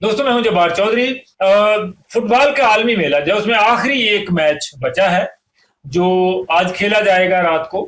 दोस्तों, मैं हूं जब्बार चौधरी। फुटबॉल का आलमी मेला जो उसमें आखिरी एक मैच बचा है, जो आज खेला जाएगा रात को।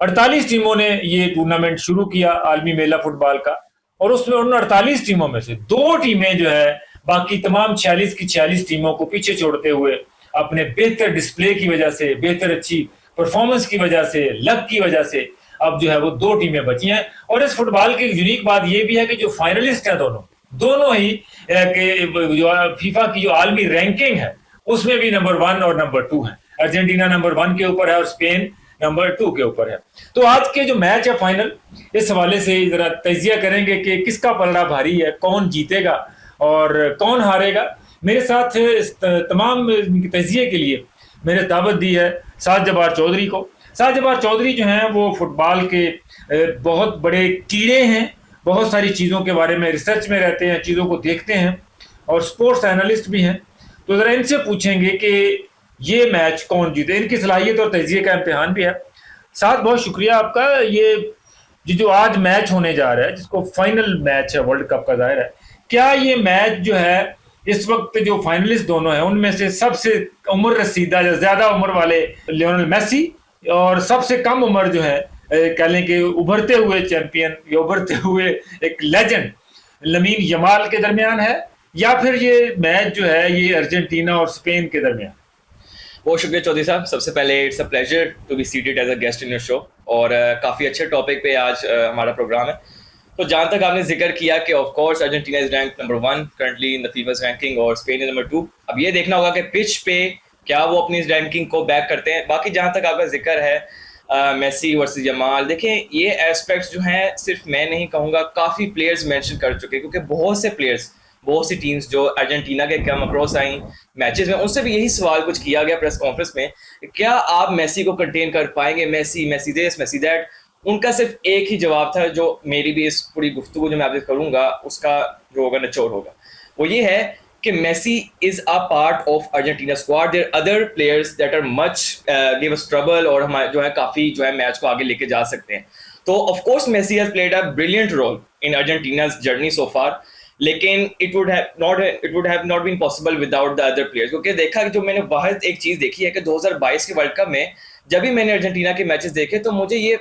48 टीमों ने ये टूर्नामेंट शुरू किया, आलमी मेला फुटबॉल का। और उसमें उन 48 टीमों में से दो टीमें जो है बाकी तमाम 46 की 46 टीमों को पीछे छोड़ते हुए, अपने बेहतर डिस्प्ले की वजह से, बेहतर अच्छी परफॉर्मेंस की वजह से, लक की वजह से अब जो है वो दो टीमें बची हैं। और इस फुटबॉल की यूनिक बात यह भी है कि जो फाइनलिस्ट हैं दोनों दोनों ही जो फीफा की जो आलमी रैंकिंग है उसमें भी नंबर 1 और नंबर 2 है। अर्जेंटीना नंबर 1 के ऊपर है और स्पेन नंबर 2 के ऊपर है। तो आज के जो मैच है फाइनल, इस हवाले से जरा तजिया करेंगे कि किसका पलड़ा भारी है, कौन जीतेगा और कौन हारेगा। मेरे साथ इस तमाम तजिए के लिए मैंने दावत दी है साद जब्बार चौधरी को। साद जब्बार चौधरी जो हैं वो फुटबॉल के बहुत बड़े कीड़े हैं, बहुत सारी चीज़ों के बारे में रिसर्च में रहते हैं, चीज़ों को देखते हैं और स्पोर्ट्स एनालिस्ट भी हैं। तो ज़रा इनसे पूछेंगे कि ये मैच कौन जीते, इनकी सलाहियत और तजिए का इम्तिहान भी है। साथ बहुत शुक्रिया आपका। ये जो आज मैच होने जा रहा है, जिसको फाइनल मैच है वर्ल्ड कप का, जाहिर है, क्या ये मैच जो है इस वक्त जो फाइनलिस्ट दोनों हैं उनमें से सबसे उम्र रसीदा या ज्यादा उम्र वाले लियोनेल मेसी और सबसे कम उम्र जो है कह लें कि उभरते हुए चैंपियन या उभरते हुए एक लेजेंड लमीन यमाल के दरमियान है, या फिर ये मैच जो है ये अर्जेंटीना और स्पेन के दरमियान? बहुत शुक्रिया चौधरी साहब। सबसे पहले it's a pleasure to be seated as a guest in your show. और काफ़ी अच्छे टॉपिक पे आज हमारा प्रोग्राम है। तो जहाँ तक आपने जिक्र किया कि of course Argentina is rank number 1 currently in the FIFA's ranking और स्पेन इज नंबर 2। अब ये देखना होगा कि पिच पे क्या वो अपनी इस रैंकिंग को बैक करते हैं। बाकी जहाँ तक आपका जिक्र है मेसी वर्सेस यमाल, देखें ये एस्पेक्ट्स जो हैं सिर्फ मैं नहीं कहूँगा, काफ़ी प्लेयर्स मेंशन कर चुके हैं, क्योंकि बहुत से प्लेयर्स, बहुत सी टीम्स जो अर्जेंटीना के कम अक्रॉस आई मैचेस में, उनसे भी यही सवाल कुछ किया गया प्रेस कॉन्फ्रेंस में, क्या आप मेसी को कंटेन कर पाएंगे, Messi Messi this Messi that. उनका सिर्फ एक ही जवाब था, जो मेरी भी इस पूरी गुफ्तगू जो मैं आपसे करूंगा उसका जो होगा निचोड़ होगा, वो ये है कि Messi is a part of Argentina squad. There other players that are much give us trouble और हमारे जो है काफ़ी जो है मैच को आगे लेके जा सकते हैं। तो of course Messi has played a brilliant role in Argentina's journey so far, लेकिन it would have not been possible without the other players. क्योंकि देखा कि जो मैंने वाहिद एक चीज़ देखी है कि 2022 के वर्ल्ड कप में जब भी मैंने अर्जेंटीना के मैचेस देखे तो मुझे ये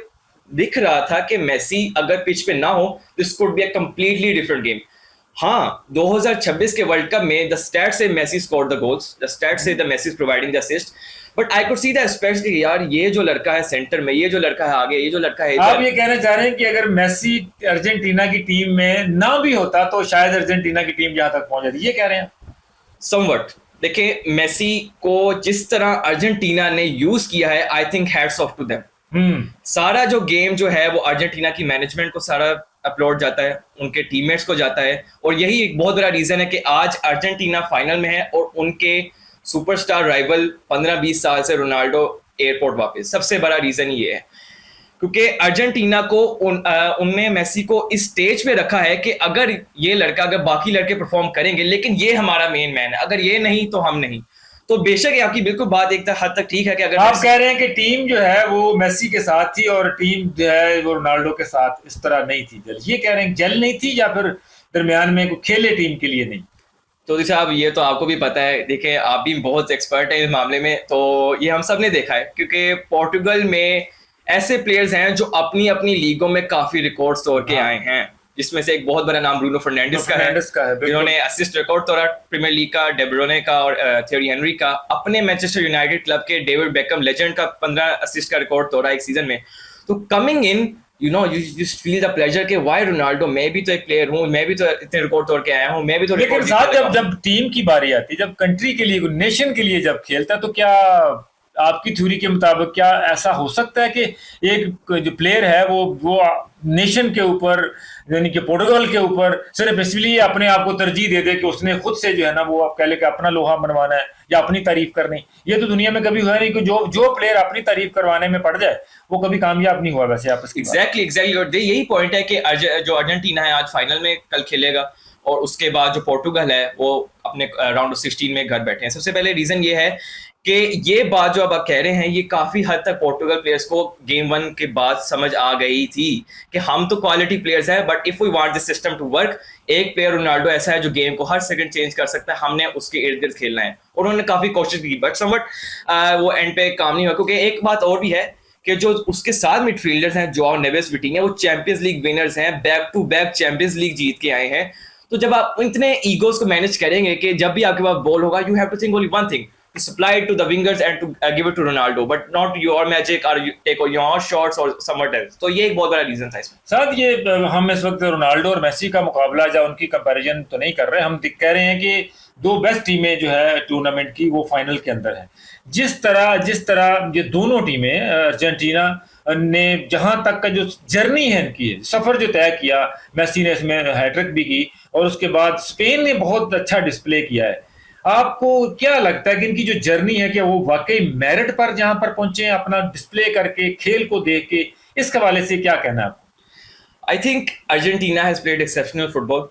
दिख रहा था कि मेसी अगर पिच पे ना हो this could be a completely different game. हाँ, 2026 के वर्ल्ड कप में the stat says Messi scored the goals, the stat says the Messi is providing the assist, but I could see the aspects कि यार ये जो लड़का है centre में, ये जो लड़का है आगे, ये जो लड़का है आप ये कहना चाह रहे हैं कि अगर मेसी अर्जेंटीना की टीम में ना भी होता तो शायद अर्जेंटीना की टीम यहां तक पहुंच जाती, ये कह रहे हैं? समवट। देखिए मेसी को जिस तरह अर्जेंटीना ने यूज किया है, I think hats off to them. सारा जो गेम जो है वो अर्जेंटीना की मैनेजमेंट को सारा अपलोड जाता है, उनके टीममेट्स को जाता है, और यही एक बहुत बड़ा रीजन है कि आज अर्जेंटीना फाइनल में है और उनके सुपरस्टार राइवल 15-20 साल से रोनाल्डो एयरपोर्ट वापस। सबसे बड़ा रीजन ये है क्योंकि अर्जेंटीना को उनने मेसी को इस स्टेज पे रखा है कि अगर ये लड़का, अगर बाकी लड़के परफॉर्म करेंगे लेकिन ये हमारा मेन मैन है, अगर ये नहीं तो हम नहीं। तो बेशक ये आपकी बिल्कुल बात एक हद तक ठीक है कि अगर आप कह रहे हैं कि टीम जो है वो मेसी के साथ थी और टीम जो है वो रोनाल्डो के साथ इस तरह नहीं थी जल, ये कह रहे हैं जल नहीं थी, या फिर दरमियान में कोई खेले टीम के लिए नहीं? तो साहब ये तो आपको भी पता है, देखें आप भी बहुत एक्सपर्ट हैं इस मामले में, तो ये हम सब ने देखा है क्योंकि पोर्टुगल में ऐसे प्लेयर्स हैं जो अपनी अपनी लीगों में काफी रिकॉर्ड्स तोड़ के आए हैं, जिसमें से एक बहुत बड़ा नाम ब्रूनो फर्नांडिस का है, जिन्होंने असिस्ट रिकॉर्ड तोड़ा प्रीमियर लीग का, डेब्रोने का और थियरी हेनरी का। अपने मैनचेस्टर यूनाइटेड क्लब के डेविड बेकम लेजेंड का 15 असिस्ट का रिकॉर्ड तोड़ा एक सीजन में। तो coming in you just feel the pleasure कि व्हाई रोनाल्डो, मैं भी तो एक प्लेयर हूँ, मैं भी तो इतने रिकॉर्ड तोड़ के आया हूँ, मैं भी तो। लेकिन साथ जब टीम की बारी आती, जब कंट्री के लिए, नेशन के लिए जब खेलता, तो क्या आपकी थ्योरी के मुताबिक क्या ऐसा हो सकता है कि एक जो प्लेयर है वो नेशन के ऊपर, यानी कि पोर्टुगल के ऊपर, सिर्फ इसलिए अपने आप को तरजीह दे दे कि उसने खुद से जो है ना वो आप कह ले कि अपना लोहा मनवाना है या अपनी तारीफ करनी? ये तो दुनिया में कभी हुआ नहीं कि जो प्लेयर अपनी तारीफ करवाने में पड़ जाए वो कभी कामयाब नहीं हुआ। वैसे आपस की एग्जैक्टली यही पॉइंट है कि जो अर्जेंटीना है आज फाइनल में कल खेलेगा, और उसके बाद जो पोर्टुगल है वो अपने राउंड ऑफ 16 में घर बैठे हैं। सबसे पहले रीजन ये है कि ये बात जो अब आप कह रहे हैं ये काफी हद तक पोर्टुगल प्लेयर्स को गेम 1 के बाद समझ आ गई थी कि हम तो क्वालिटी प्लेयर्स हैं, but if we want this system to work, एक प्लेयर रोनाल्डो ऐसा है जो गेम को हर सेकंड चेंज कर सकता है, हमने उसके इर्द गिर्द खेलना है। और उन्होंने काफी कोशिश की, बट समवट वो एंड पे काम नहीं हुआ। क्योंकि एक बात और भी है कि जो उसके साथ मिडफील्डर्स हैं, जोआओ नेवेस, विटिन्हा, वो चैंपियंस लीग विनर्स हैं, back to back champions league जीत के आए हैं। तो जब आप इतने ईगोस को मैनेज करेंगे कि जब भी आपके पास बॉल होगा, you have to think only one thing, to supply it to the wingers and to give it to Ronaldo, but not your magic or you take your shots or somewhat else. तो ये एक बहुत बड़ा reason था इसमें। साथ ये हम इस वक्त रोनाल्डो और मेसी का मुकाबला या उनकी कंपैरिजन तो नहीं कर रहे, हम कह रहे हैं कि दो बेस्ट टीमें जो है टूर्नामेंट की वो फाइनल के अंदर है। जिस तरह ये दोनों टीमें, अर्जेंटीना ने जहां तक का जो जर्नी है इनकी, सफर जो तय किया, मेसी ने इसमें हैट्रिक भी की और उसके बाद स्पेन ने बहुत अच्छा डिस्प्ले किया है। आपको क्या लगता है कि इनकी जो जर्नी है कि वो वाकई मेरिट पर जहां पर पहुंचे हैं, अपना डिस्प्ले करके, खेल को देख के, इस हवाले से क्या कहना है आपको? I think Argentina has played exceptional football,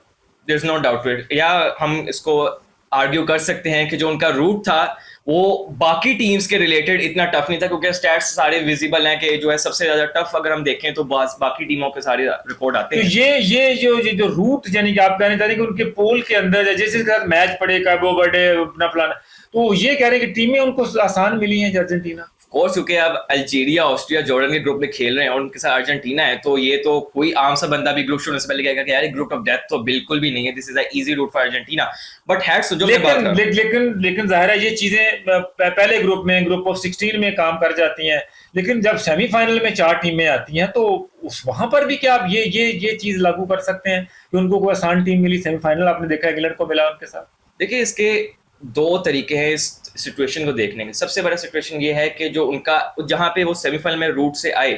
there is no doubt it. या हम इसको आर्ग्यू कर सकते हैं कि जो उनका रूट था वो बाकी टीम्स के रिलेटेड इतना टफ नहीं था, क्योंकि स्टैट्स सारे विजिबल हैं कि जो है सबसे ज्यादा टफ अगर हम देखें तो बाकी टीमों के सारे रिकॉर्ड आते हैं। तो ये जो रूट, यानी कि आप कहना चाहते हैं कि उनके पोल के अंदर जैसे के साथ मैच पड़ेगा, वो बड़े अपना फलाना, तो ये कह रहे हैं कि टीमें उनको आसान मिली हैं अर्जेंटीना। कोर्स क्योंकि अब अल्जीरिया, ऑस्ट्रिया, जॉर्डन के ग्रुप में खेल रहे हैं और उनके साथ अर्जेंटीना है, तो ये तो कोई आम सा बंदा भी ग्रुप शुरू से पहले कहेगा कि यार ग्रुप ऑफ डेथ तो बिल्कुल भी नहीं है, this is a easy route for Argentina. But hats जो लेकिन जाहिर है ये चीजें पहले ग्रुप ऑफ 16 में काम कर जाती हैं, लेकिन जब सेमीफाइनल में 4 टीमें आती हैं तो वहां पर भी क्या आप ये चीज लागू कर सकते हैं कि उनको कोई आसान टीम मिली? सेमीफाइनल आपने देखा इंग्लैंड को मिला उनके साथ। देखिए, इसके दो तरीके हैं इस सिचुएशन को देखने के। सबसे बड़ा सिचुएशन ये है कि जो उनका जहां पे वो सेमीफाइनल में रूट से आए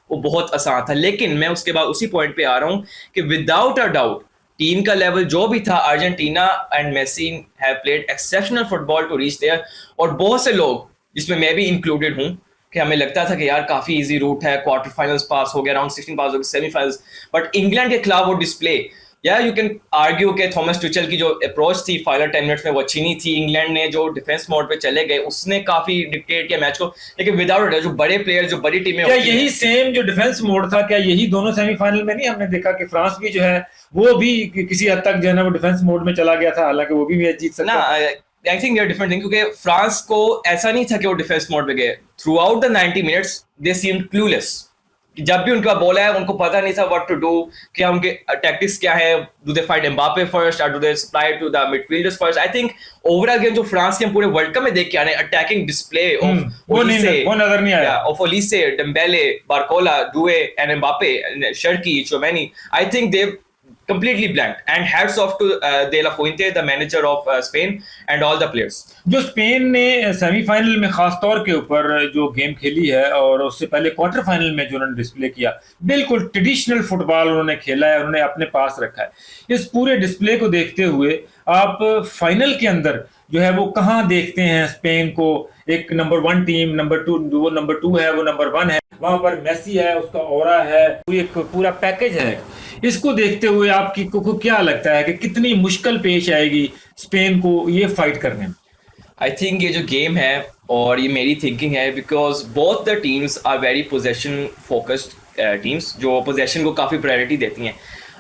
वो बहुत आसान था, लेकिन मैं उसके बाद उसी पॉइंट पे आ रहा हूं कि विदाउट अ डाउट टीम का लेवल जो भी था, Argentina and Messi have played exceptional football to reach there. और बहुत से लोग, जिसमें मैं भी इंक्लूडेड हूं, कि हमें लगता था कि यार काफी इजी रूट है, क्वार्टर फाइनल्स पास हो गया, राउंड 16 पास हो गया, सेमीफाइनल्स। बट इंग्लैंड के खिलाफ वो डिस्प्ले, या यू कैन आर्ग्यू के थॉमस टुचेल की जो अप्रोच थी फाइनल 10 मिनट्स में वो अच्छी नहीं थी। इंग्लैंड ने जो डिफेंस मोड पे चले गए उसने काफी डिक्टेट किया मैच को, लेकिन विदाउट जो बड़े प्लेयर, जो बड़ी टीमें, क्या यही सेम जो डिफेंस मोड था, क्या यही दोनों सेमीफाइनल में नहीं हमने देखा कि फ्रांस भी जो है वो भी किसी हद तक जो है ना वो डिफेंस मोड में चला गया था, हालांकि वो भी मैच जीत सकता था। I think there different thing, क्योंकि फ्रांस को ऐसा नहीं था कि वो डिफेंस मोड में गए। Through out the 90 minutes they seemed clueless. जब भी उनका बॉल आया उनको पता नहीं था व्हाट टू डू, क्या उनके टैक्टिक्स क्या है, do they fight Mbappe first और do they supply to the midfielders first. I think overall game जो फ्रांस के हम पूरे वर्ल्ड कप में देख के आ रहे हैं, अटैकिंग डिस्प्ले ऑफ वो नजर नहीं आया, of Olise, Dembele, Barcola, Doue and Mbappe, Cherki, Tchouameni. I think they completely blank, and hats off to De La Fuente, the manager of Spain, and all the players. जो Spain ने semifinal में खास तौर के ऊपर जो game खेली है और उससे पहले क्वार्टर फाइनल में जो उन्होंने डिस्प्ले किया, बिल्कुल ट्रेडिशनल फुटबॉल उन्होंने खेला है, उन्होंने अपने पास रखा है। इस पूरे डिस्प्ले को देखते हुए आप फाइनल के अंदर जो है वो कहाँ देखते हैं स्पेन को? एक नंबर 1 टीम, वो नंबर 2 है, वो नंबर 1 है, वहां पर मेसी है, उसका ऑरा है, एक पूरा पैकेज है। इसको देखते हुए आपकी को क्या लगता है कि कितनी मुश्किल पेश आएगी स्पेन को ये फाइट करने में? आई थिंक ये जो गेम है, और ये मेरी थिंकिंग है, because both the teams are very possession focused teams, जो पोजेशन को काफ़ी प्रायोरिटी देती हैं।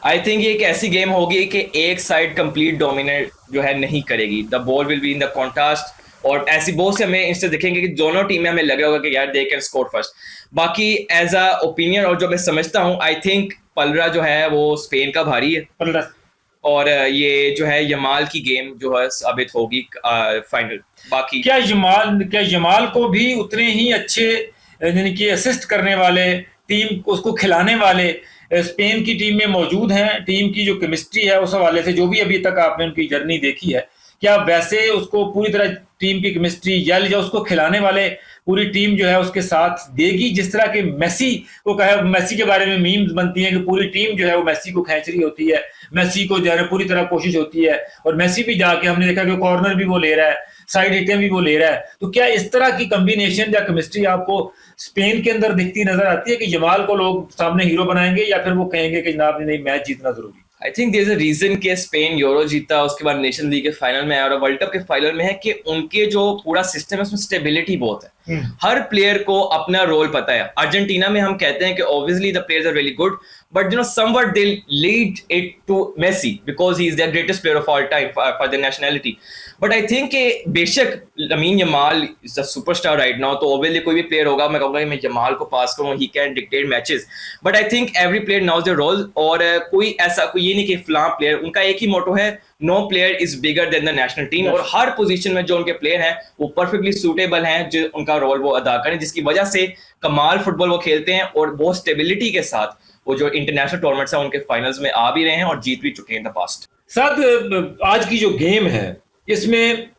आई थिंक ये एक ऐसी गेम होगी कि एक साइड कंप्लीट डोमिनेट जो है नहीं करेगी, the ball will be in the contrast. और ऐसी बहुत से हमें इंस्टेंट दिखेंगे कि दोनों टीमें हमें लग रहा होगा कि यार दे कैन स्कोर फर्स्ट। बाकी एज अ ओपिनियन और जो मैं समझता हूँ, आई थिंक पलरा जो है वो स्पेन का भारी है, और ये जो है यमाल की गेम जो है साबित होगी फाइनल। बाकी क्या यमाल को भी उतने ही अच्छे, यानी कि असिस्ट करने वाले, टीम को उसको खिलाने वाले स्पेन की टीम में मौजूद हैं? टीम की जो केमिस्ट्री है उस हवाले से, जो भी अभी तक आपने उनकी जर्नी देखी है, क्या वैसे उसको पूरी तरह टीम की केमिस्ट्री यल या उसको खिलाने वाले पूरी टीम जो है उसके साथ देगी? जिस तरह के मेसी को कहा, मेसी के बारे में मीम्स बनती हैं कि पूरी टीम जो है वो मेसी को खींच रही होती है, मेसी को जो है पूरी तरह कोशिश होती है, और मेसी भी जाके हमने देखा कि कॉर्नर भी वो ले रहा है, साइड हिटें भी वो ले रहा है। तो क्या इस तरह की कॉम्बिनेशन या केमिस्ट्री आपको स्पेन के अंदर दिखती नजर आती है कि यमाल को लोग सामने हीरो बनाएंगे, या फिर वो कहेंगे कि जनाब नहीं, मैच जीतना जरूरी? I think there is a reason कि स्पेन यूरो जीता, उसके बाद नेशन लीग के फाइनल में आया और वर्ल्ड कप के फाइनल में है कि उनके जो पूरा सिस्टम है उसमें स्टेबिलिटी बहुत है। हर प्लेयर को अपना रोल पता है। अर्जेंटीना में हम कहते हैं कि obviously the players are really good, but you know somewhat they lead it to Messi because he is the greatest player of all time for the nationality. But I think कि बेशक Lamine Yamal is the superstar right now, तो obviously कोई भी player होगा मैं कहूंगा कि मैं यमाल को पास करूं, he can dictate matches, but I think every player knows their role. और कोई ऐसा कोई ये नहीं कि फलां प्लेयर, उनका एक ही मोटो है, no player is bigger than the national team. और हर पोजीशन में जो उनके प्लेयर हैं वो परफेक्टली सूटेबल हैं, जो उनका रोल वो अदा करें, जिसकी वजह से कमाल फुटबॉल वो खेलते हैं और बहुत स्टेबिलिटी के साथ वो जो इंटरनेशनल टूर्नामेंट्स हैं उनके फाइनल्स में आ भी रहे हैं और जीत भी चुके हैं इन द पास्ट। साथ आज की जो गेम है इसमें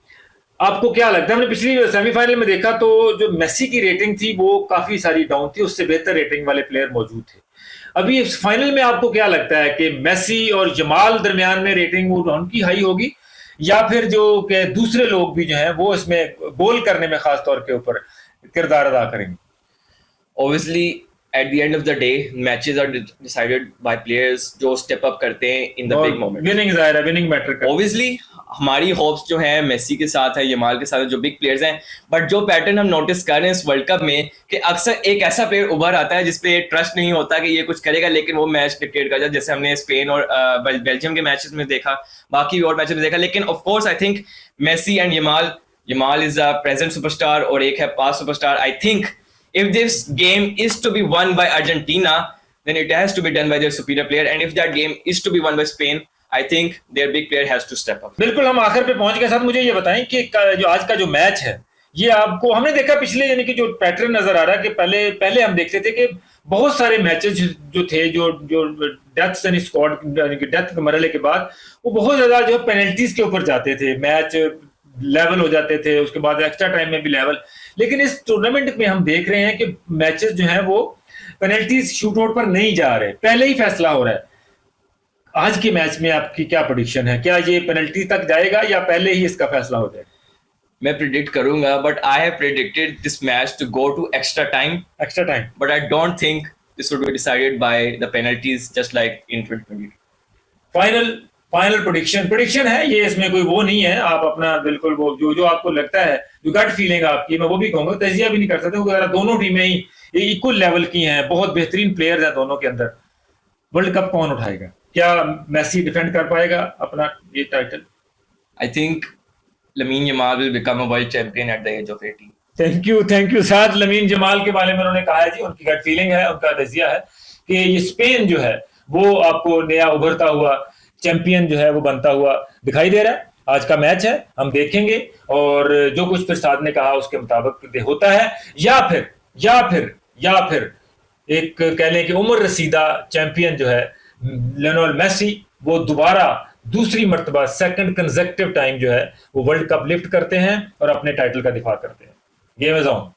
आपको क्या लगता है? हमने पिछली सेमीफाइनल में देखा तो जो मेसी की रेटिंग थी वो काफी सारी डाउन थी, उससे बेहतर रेटिंग वाले प्लेयर मौजूद थे। अभी इस फाइनल में आपको क्या लगता है कि मेसी और जमाल दरमियान में रेटिंग उनकी हाई होगी, या फिर जो कि दूसरे लोग भी जो हैं वो इसमें गोल करने में खास तौर के ऊपर किरदार अदा करेंगे? Obviously, at the end of the day, matches are decided by players जो step up करते हैं in the big moment. Winning matter करता है। Obviously, हमारी होप्स जो है मेसी के साथ है, यमाल के साथ है, जो बिग प्लेयर्स हैं, बट जो पैटर्न हम नोटिस कर रहे हैं इस वर्ल्ड कप में कि अक्सर एक ऐसा प्लेयर उभर आता है जिसपे ट्रस्ट नहीं होता कि ये कुछ करेगा, लेकिन वो मैच डिक्टेट कर जाए, जैसे हमने स्पेन और बेल्जियम के मैचेस में देखा, बाकी और मैचेस में देखा। लेकिन of course I think Messi and Yamal is a present superstar और एक है past superstar. I think if this game is to be won by Argentina, then it has to be done by their superior player, and if that game is to be won by Spain, I think their big player has to step up. बिल्कुल, हम आखिर पे पहुंच गए। साथ मुझे ये बताएं कि जो आज का जो मैच है ये आपको, हमने देखा पिछले, यानी कि जो पैटर्न नजर आ रहा है कि पहले हम देखते थे कि बहुत सारे मैचेस जो थे जो डेथ यानी स्क्वाड यानी कि डेथ के मरहले के बाद वो बहुत ज्यादा जो पेनल्टीज के ऊपर जाते थे, मैच लेवल हो जाते थे, उसके बाद एक्स्ट्रा टाइम में भी लेवल। लेकिन इस टूर्नामेंट में हम देख रहे हैं कि मैचेस जो हैं वो पेनल्टीज शूट आउट पर नहीं जा रहे, पहले ही फैसला हो रहा है। आज के मैच में आपकी क्या प्रेडिक्शन है? क्या ये पेनल्टी तक जाएगा या पहले ही इसका फैसला हो जाएगा? मैं प्रिडिक्ट करूंगा, but I have predicted this match to go to extra time, but I don't think this would be decided by the penalties just like in 2020। Final prediction है ये, इसमें कोई वो नहीं है। आप अपना बिल्कुल वो जो आपको लगता है, जो गट फीलिंग आपकी, मैं वो भी कहूंगा, तजिया भी नहीं कर सकते क्योंकि दोनों टीमें ही इक्वल लेवल की हैं, बहुत बेहतरीन प्लेयर्स हैं दोनों के अंदर। वर्ल्ड कप कौन उठाएगा? क्या मेसी डिफेंड कर पाएगा अपना ये title? I think Lamine Yamal will become a world champion at the age of 18। Thank you. साथ लमीन जमाल के बारे में उन्होंने कहा है जी, उनकी गट फीलिंग है, उनका तजिया है कि ये स्पेन जो है वो आपको नया उभरता हुआ चैंपियन जो है वो बनता हुआ दिखाई दे रहा है। आज का मैच है, हम देखेंगे और जो कुछ फिर साथ ने कहा उसके मुताबिक होता है, या फिर एक कह लें कि उम्र रसीदा चैंपियन जो है लियोनेल मेसी वो दोबारा दूसरी मर्तबा सेकंड कंसेक्यूटिव टाइम जो है वो वर्ल्ड कप लिफ्ट करते हैं और अपने टाइटल का दिफा करते हैं। Game is on.